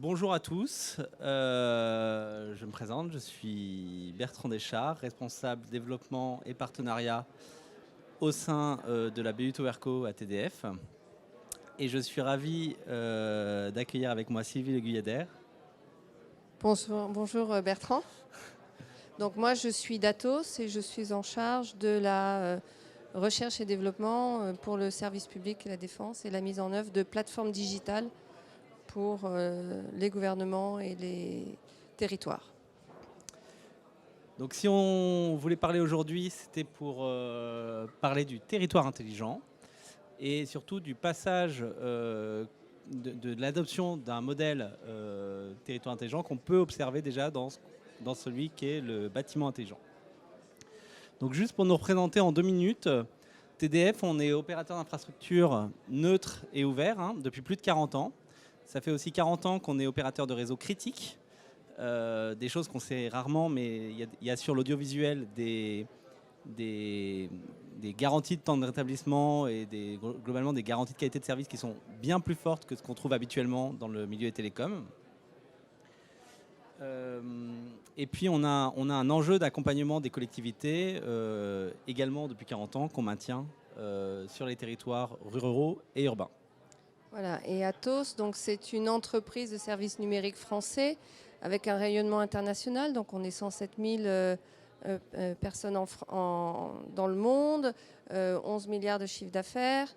Bonjour à tous, je me présente, je suis Bertrand Deschards, responsable développement et partenariat au sein de la BU Towerco à TDF. Et je suis ravi d'accueillir avec moi Sylvie Le Guyadère. Bonjour Bertrand. Donc moi je suis d'Atos et je suis en charge de la recherche et développement pour le service public et la défense et la mise en œuvre de plateformes digitales pour les gouvernements et les territoires. Donc si on voulait parler aujourd'hui, c'était pour parler du territoire intelligent et surtout du passage de l'adoption d'un modèle territoire intelligent qu'on peut observer déjà dans celui qui est le bâtiment intelligent. Donc juste pour nous représenter en 2 minutes, TDF, on est opérateur d'infrastructure neutre et ouvert depuis plus de 40 ans. Ça fait aussi 40 ans qu'on est opérateur de réseau critique. Des choses qu'on sait rarement, mais il y a sur l'audiovisuel des garanties de temps de rétablissement et globalement des garanties de qualité de service qui sont bien plus fortes que ce qu'on trouve habituellement dans le milieu des télécoms. Et puis on a un enjeu d'accompagnement des collectivités également depuis 40 ans qu'on maintient sur les territoires ruraux et urbains. Voilà, et Atos, donc c'est une entreprise de services numériques français avec un rayonnement international. Donc on est 107 000 personnes dans le monde, 11 milliards de chiffre d'affaires.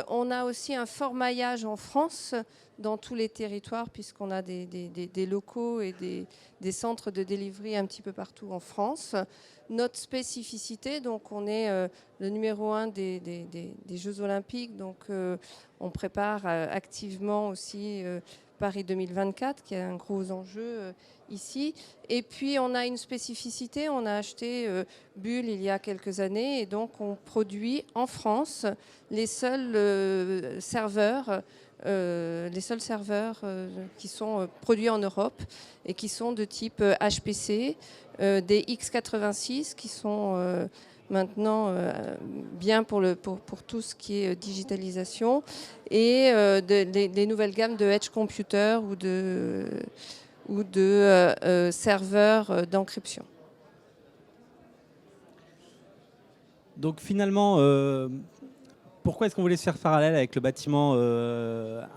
On a aussi un fort maillage en France dans tous les territoires puisqu'on a des locaux et des centres de delivery un petit peu partout en France. Notre spécificité, donc on est le numéro 1 des Jeux Olympiques, donc on prépare activement aussi Paris 2024, qui est un gros enjeu ici. Et puis on a une spécificité, on a acheté Bull il y a quelques années et donc on produit en France les seuls serveurs qui sont produits en Europe et qui sont de type HPC, des X86 qui sont maintenant bien pour tout ce qui est digitalisation et des nouvelles gammes de edge computer ou de serveurs d'encryption. Donc finalement, pourquoi est-ce qu'on voulait se faire parallèle avec le bâtiment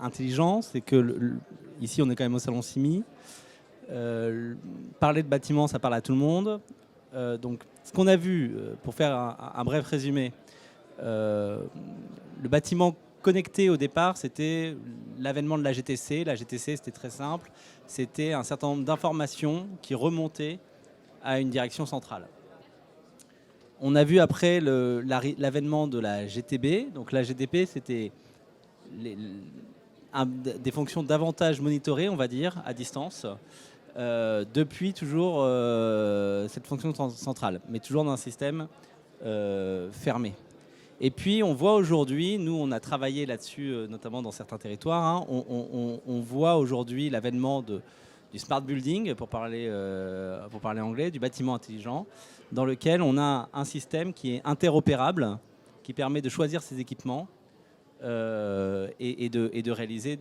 intelligent? C'est que ici on est quand même au salon CIMI. Parler de bâtiment, ça parle à tout le monde. Donc ce qu'on a vu, pour faire un bref résumé, le bâtiment connecté au départ, c'était l'avènement de la GTC. La GTC, c'était très simple. C'était un certain nombre d'informations qui remontaient à une direction centrale. On a vu après l'avènement de la GTB. Donc la GTB, c'était des fonctions davantage monitorées, on va dire, à distance. Depuis toujours cette fonction centrale, mais toujours dans un système fermé. Et puis on voit aujourd'hui, nous on a travaillé là-dessus notamment dans certains territoires, on voit aujourd'hui l'avènement du smart building, pour parler anglais, du bâtiment intelligent, dans lequel on a un système qui est interopérable, qui permet de choisir ses équipements et de réaliser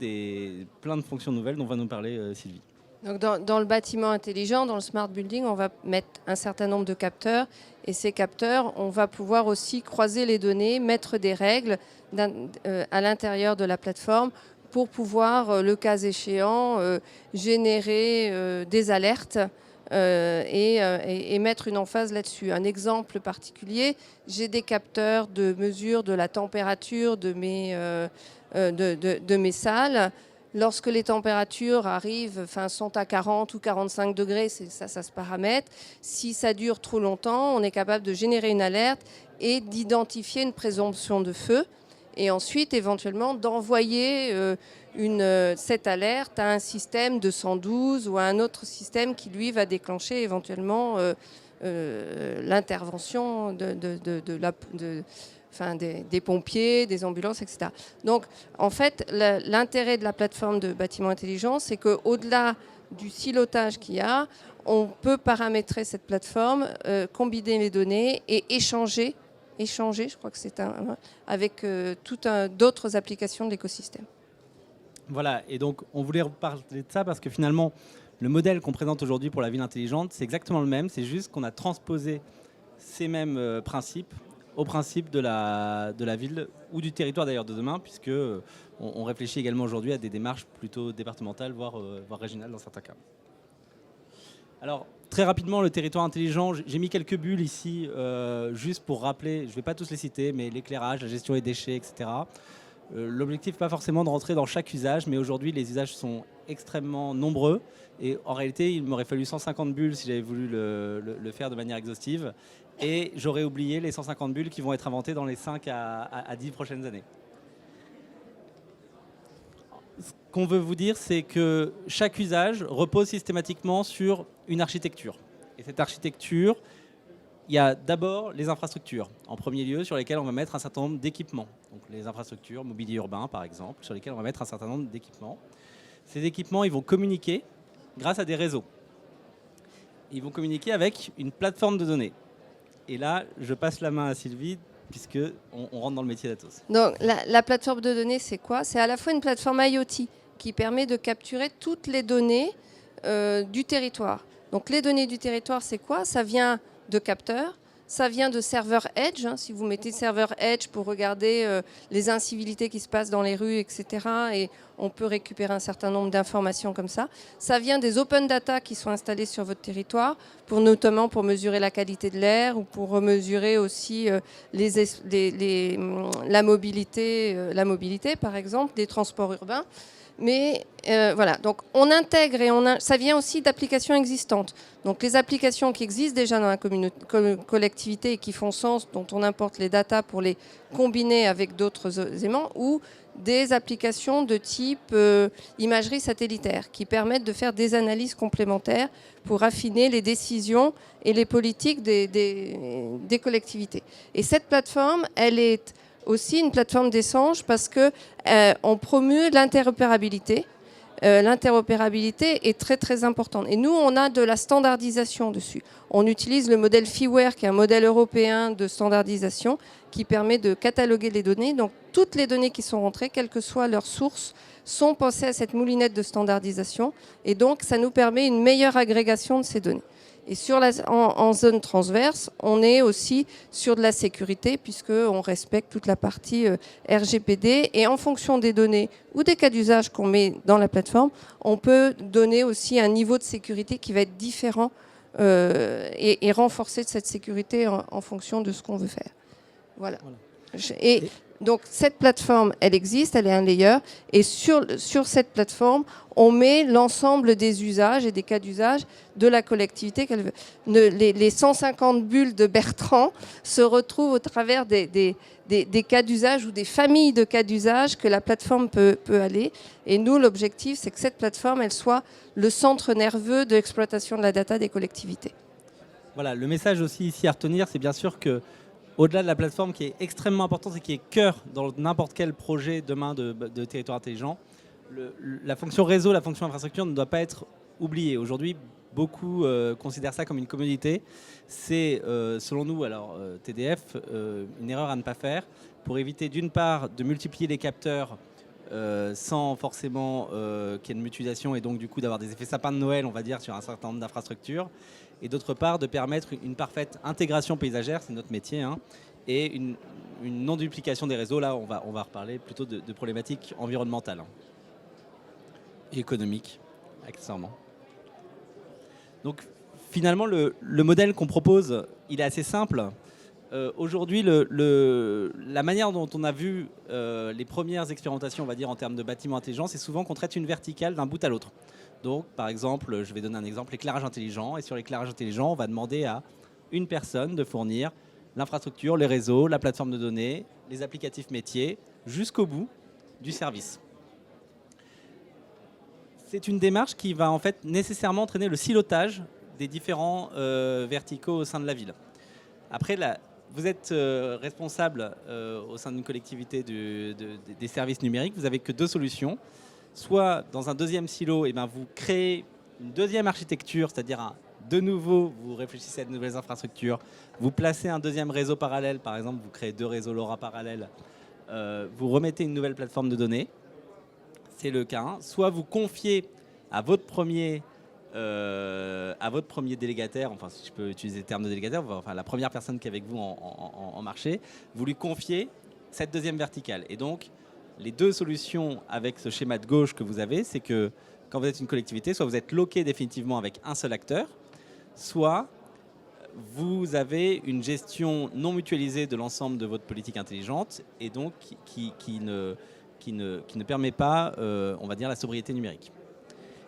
plein de fonctions nouvelles dont va nous parler Sylvie. Donc dans le bâtiment intelligent, dans le smart building, on va mettre un certain nombre de capteurs. Et ces capteurs, on va pouvoir aussi croiser les données, mettre des règles à l'intérieur de la plateforme pour pouvoir, le cas échéant, générer des alertes et mettre une emphase là-dessus. Un exemple particulier, j'ai des capteurs de mesure de la température de mes salles. Lorsque les températures sont à 40 ou 45 degrés, ça se paramètre. Si ça dure trop longtemps, on est capable de générer une alerte et d'identifier une présomption de feu. Et ensuite, éventuellement, d'envoyer cette alerte à un système de 112 ou à un autre système qui, lui, va déclencher éventuellement l'intervention des pompiers, des ambulances, etc. Donc, en fait, l'intérêt de la plateforme de bâtiment intelligent, c'est qu'au-delà du silotage qu'il y a, on peut paramétrer cette plateforme, combiner les données et échanger, je crois que c'est avec d'autres applications de l'écosystème. Voilà, et donc on voulait reparler de ça parce que finalement, le modèle qu'on présente aujourd'hui pour la ville intelligente, c'est exactement le même, c'est juste qu'on a transposé ces mêmes principes au principe de la ville ou du territoire d'ailleurs de demain, puisque on réfléchit également aujourd'hui à des démarches plutôt départementales, voire régionales dans certains cas. Alors, très rapidement, le territoire intelligent, j'ai mis quelques bulles ici, juste pour rappeler, je ne vais pas tous les citer, mais l'éclairage, la gestion des déchets, etc. L'objectif n'est pas forcément de rentrer dans chaque usage, mais aujourd'hui, les usages sont extrêmement nombreux. Et en réalité, il m'aurait fallu 150 bulles si j'avais voulu le faire de manière exhaustive. Et j'aurais oublié les 150 bulles qui vont être inventées dans les 5 à 10 prochaines années. Ce qu'on veut vous dire, c'est que chaque usage repose systématiquement sur une architecture. Et cette architecture, il y a d'abord les infrastructures, en premier lieu, sur lesquelles on va mettre un certain nombre d'équipements. Donc les infrastructures, mobilier urbain par exemple, sur lesquelles on va mettre un certain nombre d'équipements. Ces équipements, ils vont communiquer grâce à des réseaux. Ils vont communiquer avec une plateforme de données. Et là, je passe la main à Sylvie, puisqu'on rentre dans le métier d'Atos. Donc la plateforme de données, c'est quoi? C'est à la fois une plateforme IoT qui permet de capturer toutes les données du territoire. Donc les données du territoire, c'est quoi? Ça vient de capteurs, ça vient de serveurs Edge. Si vous mettez serveur Edge pour regarder les incivilités qui se passent dans les rues, etc. Et on peut récupérer un certain nombre d'informations comme ça. Ça vient des open data qui sont installés sur votre territoire, notamment pour mesurer la qualité de l'air ou pour mesurer aussi la mobilité, par exemple, des transports urbains. Mais voilà, donc on intègre et ça vient aussi d'applications existantes. Donc les applications qui existent déjà dans la collectivité et qui font sens, dont on importe les datas pour les combiner avec d'autres éléments, ou des applications de type imagerie satellitaire qui permettent de faire des analyses complémentaires pour affiner les décisions et les politiques des collectivités. Et cette plateforme, elle est aussi une plateforme d'échange parce qu'on promue l'interopérabilité. L'interopérabilité est très très importante. Et nous, on a de la standardisation dessus. On utilise le modèle FIWARE, qui est un modèle européen de standardisation, qui permet de cataloguer les données. Donc toutes les données qui sont rentrées, quelle que soit leur source, sont pensées à cette moulinette de standardisation. Et donc ça nous permet une meilleure agrégation de ces données. Et en zone transverse, on est aussi sur de la sécurité puisqu'on respecte toute la partie RGPD. Et en fonction des données ou des cas d'usage qu'on met dans la plateforme, on peut donner aussi un niveau de sécurité qui va être différent et renforcer cette sécurité en fonction de ce qu'on veut faire. Voilà. Et donc cette plateforme, elle existe, elle est un layer. Et sur cette plateforme, on met l'ensemble des usages et des cas d'usage de la collectivité qu'elle veut. Les 150 bulles de Bertrand se retrouvent au travers des cas d'usage ou des familles de cas d'usage que la plateforme peut aller. Et nous, l'objectif, c'est que cette plateforme, elle soit le centre nerveux de l'exploitation de la data des collectivités. Voilà, le message aussi ici à retenir, c'est bien sûr que au-delà de la plateforme qui est extrêmement importante et qui est cœur dans n'importe quel projet demain de territoire intelligent, la fonction réseau, la fonction infrastructure ne doit pas être oubliée. Aujourd'hui, beaucoup considèrent ça comme une commodité. C'est, selon nous, alors TDF, une erreur à ne pas faire pour éviter d'une part de multiplier les capteurs sans forcément qu'il y ait une mutualisation et donc du coup d'avoir des effets sapin de Noël, on va dire, sur un certain nombre d'infrastructures. Et d'autre part, de permettre une parfaite intégration paysagère, c'est notre métier, hein, et une non-duplication des réseaux. Là, on va reparler plutôt de problématiques environnementales et économiques, accessoirement. Donc, finalement, le modèle qu'on propose, il est assez simple. Aujourd'hui, la manière dont on a vu les premières expérimentations, on va dire, en termes de bâtiments intelligents, c'est souvent qu'on traite une verticale d'un bout à l'autre. Donc, par exemple, je vais donner un exemple, l'éclairage intelligent. Et sur l'éclairage intelligent, on va demander à une personne de fournir l'infrastructure, les réseaux, la plateforme de données, les applicatifs métiers, jusqu'au bout du service. C'est une démarche qui va en fait nécessairement entraîner le silotage des différents verticaux au sein de la ville. Après, vous êtes responsable au sein d'une collectivité des services numériques. Vous n'avez que deux solutions. Soit dans un deuxième silo, vous créez une deuxième architecture, c'est-à-dire de nouveau, vous réfléchissez à de nouvelles infrastructures, vous placez un deuxième réseau parallèle, par exemple, vous créez deux réseaux LoRa parallèles, vous remettez une nouvelle plateforme de données. C'est le cas 1. Soit vous confiez à votre premier délégataire, enfin si je peux utiliser le terme de délégataire, enfin la première personne qui est avec vous en marché, vous lui confiez cette deuxième verticale. Et donc, les deux solutions avec ce schéma de gauche que vous avez, c'est que quand vous êtes une collectivité, soit vous êtes loqué définitivement avec un seul acteur, soit vous avez une gestion non mutualisée de l'ensemble de votre politique intelligente et donc qui ne permet pas, on va dire, la sobriété numérique.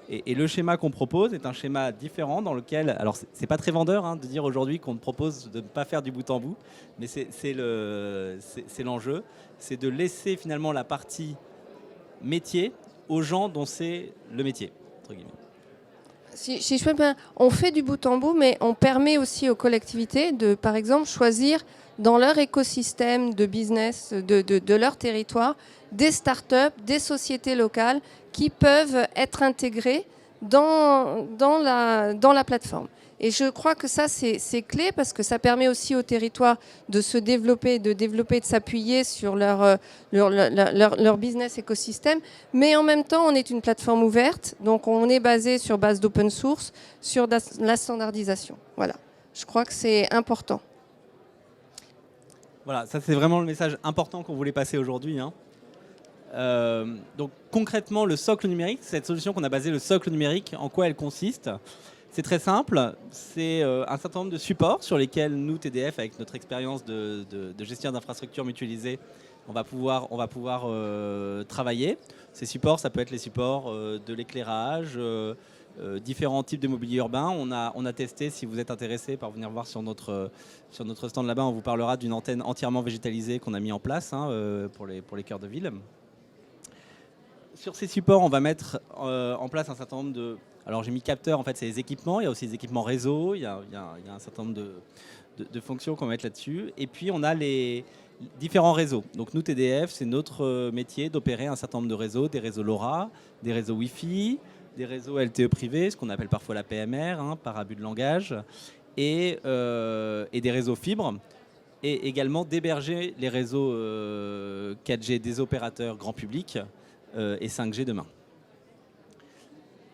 Et le schéma qu'on propose est un schéma différent dans lequel, alors c'est pas très vendeur de dire aujourd'hui qu'on propose de ne pas faire du bout en bout, mais c'est l'enjeu, c'est de laisser finalement la partie métier aux gens dont c'est le métier, entre guillemets. Si je peux bien, on fait du bout en bout, mais on permet aussi aux collectivités de, par exemple, choisir dans leur écosystème de business, de leur territoire, des startups, des sociétés locales qui peuvent être intégrées dans la plateforme. Et je crois que ça, c'est clé parce que ça permet aussi au territoire de se développer, de s'appuyer sur leur business écosystème. Mais en même temps, on est une plateforme ouverte, donc on est basé sur base d'open source, sur la standardisation. Voilà, je crois que c'est important. Voilà, ça c'est vraiment le message important qu'on voulait passer aujourd'hui. Donc concrètement, le socle numérique, cette solution qu'on a basée, le socle numérique, en quoi elle consiste ? C'est très simple, c'est un certain nombre de supports sur lesquels nous, TDF, avec notre expérience de gestion d'infrastructures mutualisées, on va pouvoir travailler. Ces supports, ça peut être les supports de l'éclairage, différents types de mobilier urbain. On a testé, si vous êtes intéressé par venir voir sur notre stand là-bas, on vous parlera d'une antenne entièrement végétalisée qu'on a mis en place pour les cœurs de ville. Sur ces supports, on va mettre en place un certain nombre de... Alors j'ai mis capteurs, en fait c'est les équipements, il y a aussi les équipements réseau, il y a un certain nombre de fonctions qu'on va mettre là-dessus. Et puis on a les différents réseaux. Donc nous TDF, c'est notre métier d'opérer un certain nombre de réseaux, des réseaux LoRa, des réseaux Wi-Fi, des réseaux LTE privés, ce qu'on appelle parfois la PMR, par abus de langage, et des réseaux fibres. Et également d'héberger les réseaux 4G des opérateurs grand public et 5G demain.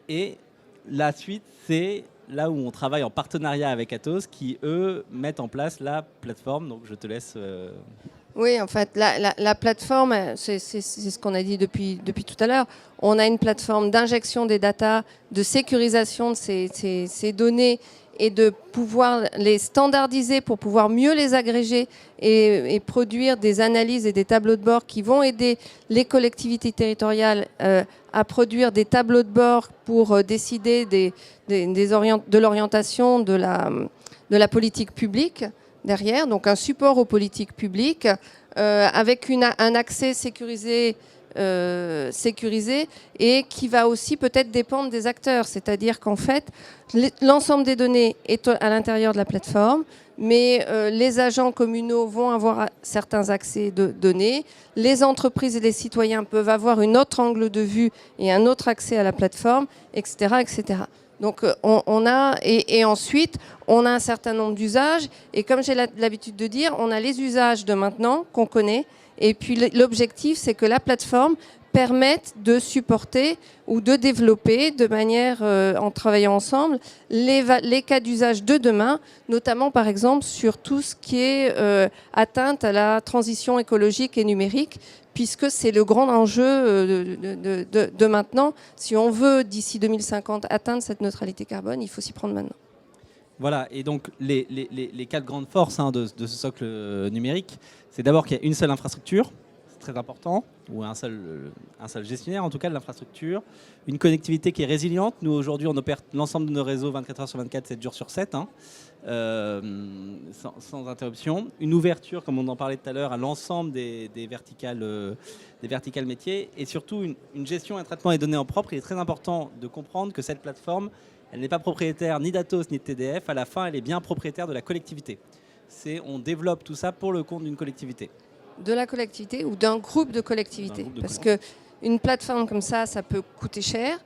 Et la suite, c'est là où on travaille en partenariat avec Atos, qui, eux, mettent en place la plateforme. Donc, je te laisse... Oui, en fait, la plateforme, c'est ce qu'on a dit depuis tout à l'heure. On a une plateforme d'injection des datas, de sécurisation de ces données et de pouvoir les standardiser pour pouvoir mieux les agréger et produire des analyses et des tableaux de bord qui vont aider les collectivités territoriales à produire des tableaux de bord pour décider de l'orientation de la politique publique derrière. Donc un support aux politiques publiques avec un accès sécurisé et qui va aussi peut-être dépendre des acteurs. C'est-à-dire qu'en fait, l'ensemble des données est à l'intérieur de la plateforme, mais les agents communaux vont avoir certains accès de données. Les entreprises et les citoyens peuvent avoir un autre angle de vue et un autre accès à la plateforme, etc., etc. Donc et ensuite, on a un certain nombre d'usages. Et comme j'ai l'habitude de dire, on a les usages de maintenant qu'on connaît. Et puis l'objectif, c'est que la plateforme permette de supporter ou de développer de manière, en travaillant ensemble, les cas d'usage de demain, notamment par exemple sur tout ce qui est atteinte à la transition écologique et numérique, puisque c'est le grand enjeu de maintenant. Si on veut, d'ici 2050, atteindre cette neutralité carbone, il faut s'y prendre maintenant. Voilà, et donc les quatre grandes forces de ce socle numérique, c'est d'abord qu'il y a une seule infrastructure, c'est très important, ou un seul gestionnaire en tout cas de l'infrastructure, une connectivité qui est résiliente. Nous aujourd'hui on opère l'ensemble de nos réseaux 24 heures sur 24, 7 jours sur 7, sans interruption. Une ouverture, comme on en parlait tout à l'heure, à l'ensemble des verticales métiers, et surtout une gestion et un traitement des données en propre. Il est très important de comprendre que cette plateforme, elle n'est pas propriétaire ni d'Atos ni de TDF. À la fin, elle est bien propriétaire de la collectivité. On développe tout ça pour le compte d'une collectivité. De la collectivité ou d'un groupe de collectivités. Parce que une plateforme comme ça peut coûter cher.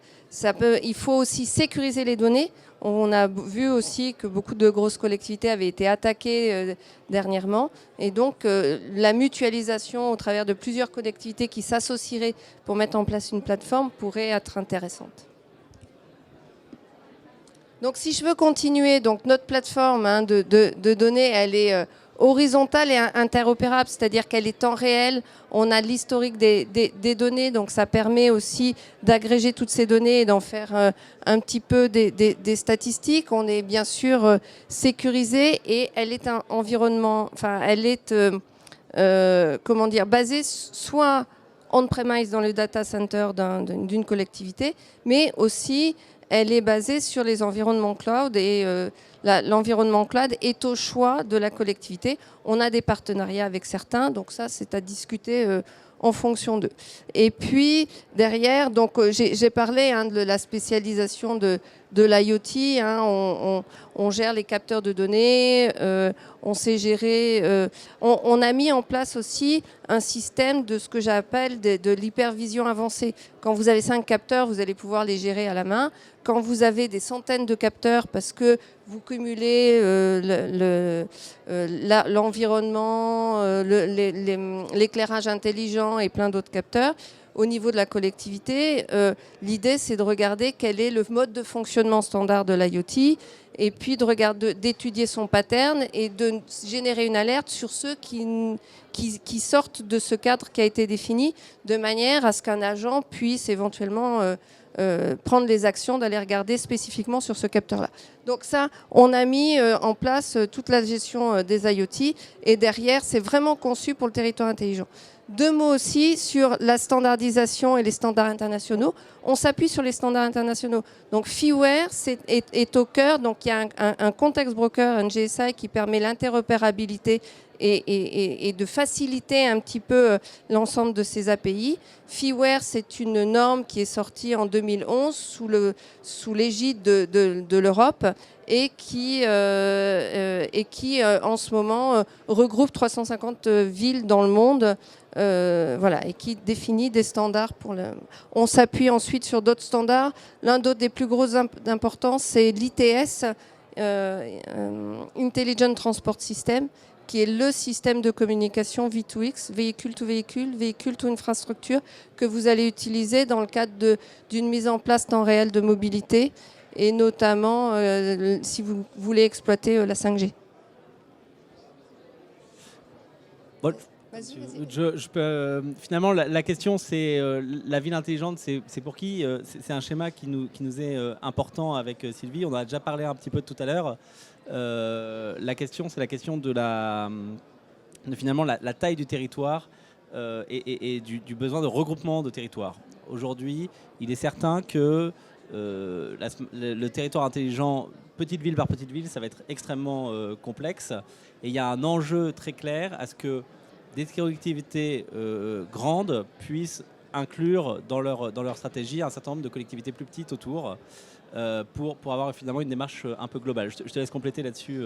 Il faut aussi sécuriser les données. On a vu aussi que beaucoup de grosses collectivités avaient été attaquées dernièrement. Et donc, la mutualisation au travers de plusieurs collectivités qui s'associeraient pour mettre en place une plateforme pourrait être intéressante. Donc, si je veux continuer, donc notre plateforme de données, elle est horizontale et interopérable, c'est-à-dire qu'elle est temps réel. On a l'historique des données, donc ça permet aussi d'agréger toutes ces données et d'en faire un petit peu des statistiques. On est bien sûr sécurisé et elle est un environnement, enfin, elle est comment dire, basée soit on-premise dans le data center d'une collectivité, mais aussi elle est basée sur les environnements cloud et l'environnement cloud est au choix de la collectivité. On a des partenariats avec certains, donc ça c'est à discuter en fonction d'eux. Et puis derrière, donc j'ai parlé de la spécialisation de l'IoT. On gère les capteurs de données, on sait gérer. On a mis en place aussi un système de ce que j'appelle de l'hypervision avancée. Quand vous avez 5 capteurs, vous allez pouvoir les gérer à la main. Quand vous avez des centaines de capteurs, parce que vous cumulez l'environnement, l'éclairage intelligent et plein d'autres capteurs, au niveau de la collectivité, l'idée c'est de regarder quel est le mode de fonctionnement standard de l'IoT et puis d'étudier son pattern et de générer une alerte sur ceux qui sortent de ce cadre qui a été défini, de manière à ce qu'un agent puisse éventuellement prendre les actions d'aller regarder spécifiquement sur ce capteur-là. Donc ça, on a mis en place toute la gestion des IoT et derrière, c'est vraiment conçu pour le territoire intelligent. 2 mots aussi sur la standardisation et les standards internationaux. On s'appuie sur les standards internationaux. Donc Feeware est au cœur. Donc il y a un context broker, un GSI qui permet l'interopérabilité et de faciliter un petit peu l'ensemble de ces API. Feeware, c'est une norme qui est sortie en 2011 sous l'égide de l'Europe et qui en ce moment regroupe 350 villes dans le monde. Voilà, et qui définit des standards pour le... On s'appuie ensuite sur d'autres standards. L'un d'autres des plus gros d'importance, c'est l'ITS, Intelligent Transport System, qui est le système de communication V2X, véhicule to véhicule, véhicule to infrastructure, que vous allez utiliser dans le cadre d'une mise en place temps réel de mobilité, et notamment si vous voulez exploiter la 5G. Bon. Finalement, la question, c'est la ville intelligente, c'est pour qui? C'est un schéma qui nous est important avec Sylvie. On en a déjà parlé un petit peu tout à l'heure. La question, c'est la question de finalement la taille du territoire et du besoin de regroupement de territoire. Aujourd'hui, il est certain que le territoire intelligent, petite ville par petite ville, ça va être extrêmement complexe. Et il y a un enjeu très clair à ce que des collectivités grandes puissent inclure dans leur stratégie un certain nombre de collectivités plus petites autour pour avoir finalement une démarche un peu globale. Je te laisse compléter là-dessus.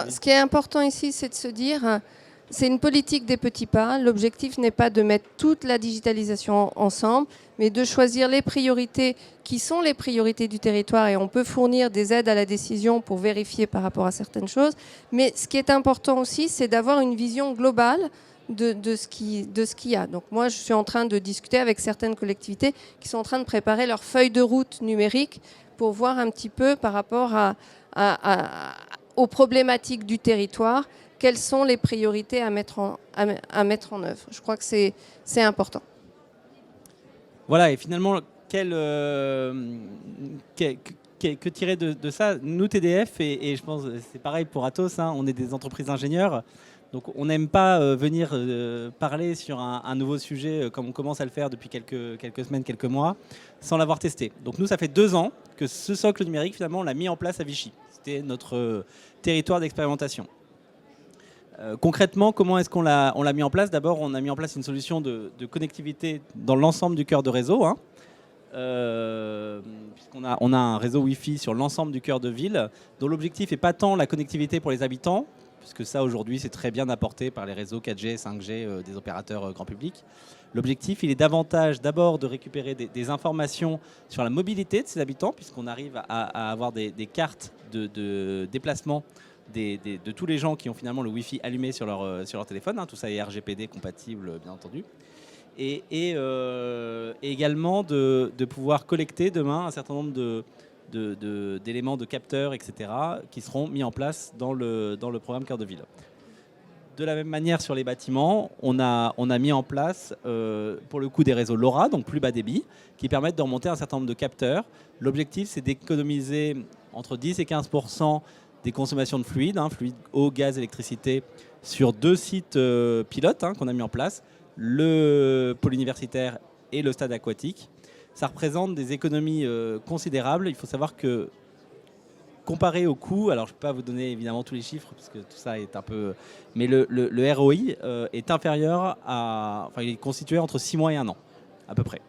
Ce qui est important ici, c'est de se dire, c'est une politique des petits pas. L'objectif n'est pas de mettre toute la digitalisation ensemble, mais de choisir les priorités qui sont les priorités du territoire, et on peut fournir des aides à la décision pour vérifier par rapport à certaines choses. Mais ce qui est important aussi, c'est d'avoir une vision globale de ce qu'il y a. Donc moi, je suis en train de discuter avec certaines collectivités qui sont en train de préparer leur feuille de route numérique pour voir un petit peu par rapport aux problématiques du territoire, quelles sont les priorités à mettre en œuvre. Je crois que c'est important. Voilà, et finalement, que tirer de ça? Nous, TDF, et je pense que c'est pareil pour Atos, on est des entreprises d'ingénieurs. Donc on n'aime pas venir parler sur un nouveau sujet comme on commence à le faire depuis quelques semaines, quelques mois, sans l'avoir testé. Donc nous, ça fait 2 ans que ce socle numérique, finalement, on l'a mis en place à Vichy. C'était notre territoire d'expérimentation. Concrètement, comment est-ce qu'on l'a mis en place? D'abord, on a mis en place une solution de connectivité dans l'ensemble du cœur de réseau, puisqu'on a un réseau Wi-Fi sur l'ensemble du cœur de ville, dont l'objectif n'est pas tant la connectivité pour les habitants, puisque ça aujourd'hui c'est très bien apporté par les réseaux 4G, 5G des opérateurs grand public. L'objectif, il est davantage d'abord de récupérer des informations sur la mobilité de ces habitants, puisqu'on arrive à avoir des cartes de déplacement de tous les gens qui ont finalement le Wi-Fi allumé sur leur téléphone. Tout ça est RGPD compatible, bien entendu. Et également de pouvoir collecter demain un certain nombre d'éléments, de capteurs, etc., qui seront mis en place dans le programme Cœur de Ville. De la même manière, sur les bâtiments, on a mis en place, pour le coup, des réseaux LoRa, donc plus bas débit, qui permettent de remonter un certain nombre de capteurs. L'objectif, c'est d'économiser entre 10 et 15% des consommations de fluides, fluides eau, gaz, électricité, sur 2 sites pilotes qu'on a mis en place, le pôle universitaire et le stade aquatique. Ça représente des économies considérables. Il faut savoir que, comparé au coût, alors je ne peux pas vous donner évidemment tous les chiffres parce que tout ça est un peu... Mais le ROI est inférieur à... Enfin, il est constitué entre 6 mois et 1 an, à peu près.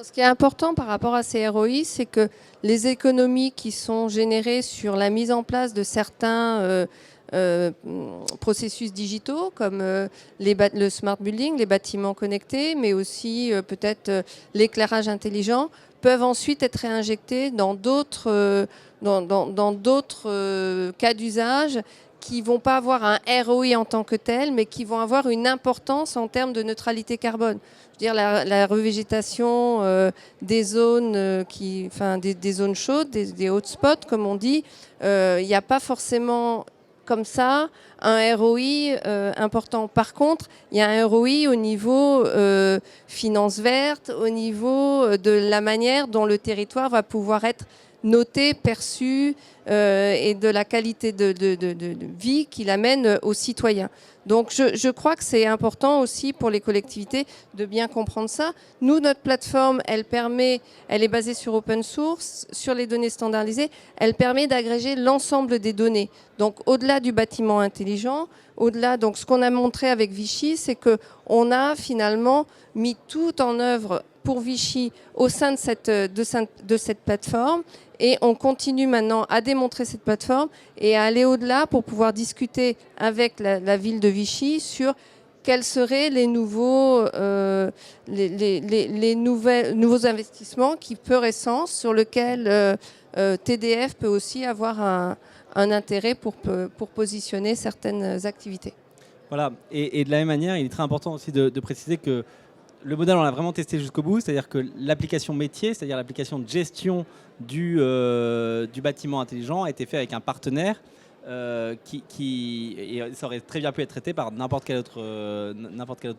Ce qui est important par rapport à ces ROI, c'est que les économies qui sont générées sur la mise en place de certains processus digitaux comme le smart building, les bâtiments connectés, mais aussi peut-être l'éclairage intelligent, peuvent ensuite être réinjectés dans d'autres cas d'usage qui ne vont pas avoir un ROI en tant que tel, mais qui vont avoir une importance en termes de neutralité carbone. Je veux dire, la revégétation des zones, des zones chaudes, des hotspots, comme on dit, il n'y a pas forcément comme ça un ROI important. Par contre, il y a un ROI au niveau finance verte, au niveau de la manière dont le territoire va pouvoir être noté, perçu et de la qualité de vie qu'il amène aux citoyens. Donc je crois que c'est important aussi pour les collectivités de bien comprendre ça. Nous, notre plateforme, elle est basée sur open source, sur les données standardisées. Elle permet d'agréger l'ensemble des données. Donc au-delà du bâtiment intelligent, au-delà, donc ce qu'on a montré avec Vichy, c'est qu'on a finalement mis tout en œuvre pour Vichy au sein de cette plateforme. Et on continue maintenant à démontrer cette plateforme et à aller au-delà pour pouvoir discuter avec la ville de Vichy sur quels seraient les nouveaux investissements qui feraient sens, sur lesquels TDF peut aussi avoir un intérêt pour positionner certaines activités. Voilà, et de la même manière, il est très important aussi de préciser que le modèle, on l'a vraiment testé jusqu'au bout, c'est-à-dire que l'application métier, c'est-à-dire l'application de gestion du bâtiment intelligent a été fait avec un partenaire et ça aurait très bien pu être traité par n'importe quel autre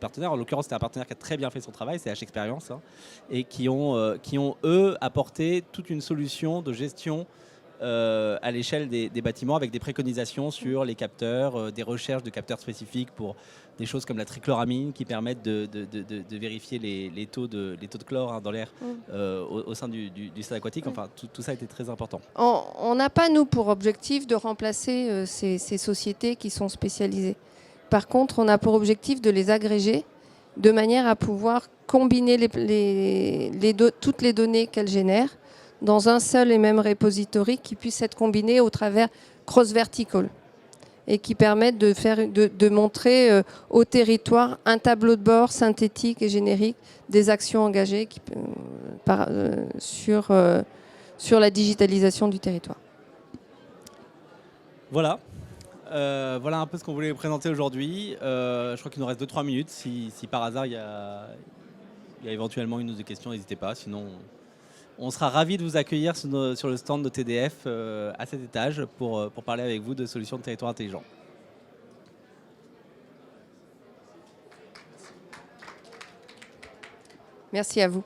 partenaire. En l'occurrence, c'était un partenaire qui a très bien fait son travail, c'est H-Experience, et qui ont, eux, apporté toute une solution de gestion à l'échelle des bâtiments avec des préconisations sur les capteurs, des recherches de capteurs spécifiques pour des choses comme la trichloramine qui permettent de vérifier les taux de chlore dans l'air au sein du stade aquatique. Enfin, tout ça a été très important. On n'a pas, nous, pour objectif de remplacer ces sociétés qui sont spécialisées. Par contre, on a pour objectif de les agréger de manière à pouvoir combiner toutes les données qu'elles génèrent dans un seul et même repository qui puisse être combiné au travers cross-vertical et qui permettent de montrer au territoire un tableau de bord synthétique et générique des actions engagées sur la digitalisation du territoire. Voilà. Voilà un peu ce qu'on voulait vous présenter aujourd'hui. Je crois qu'il nous reste 2-3 minutes. Si par hasard il y a éventuellement une ou deux questions, n'hésitez pas. Sinon, on sera ravis de vous accueillir sur le stand de TDF à cet étage pour parler avec vous de solutions de territoire intelligent. Merci à vous.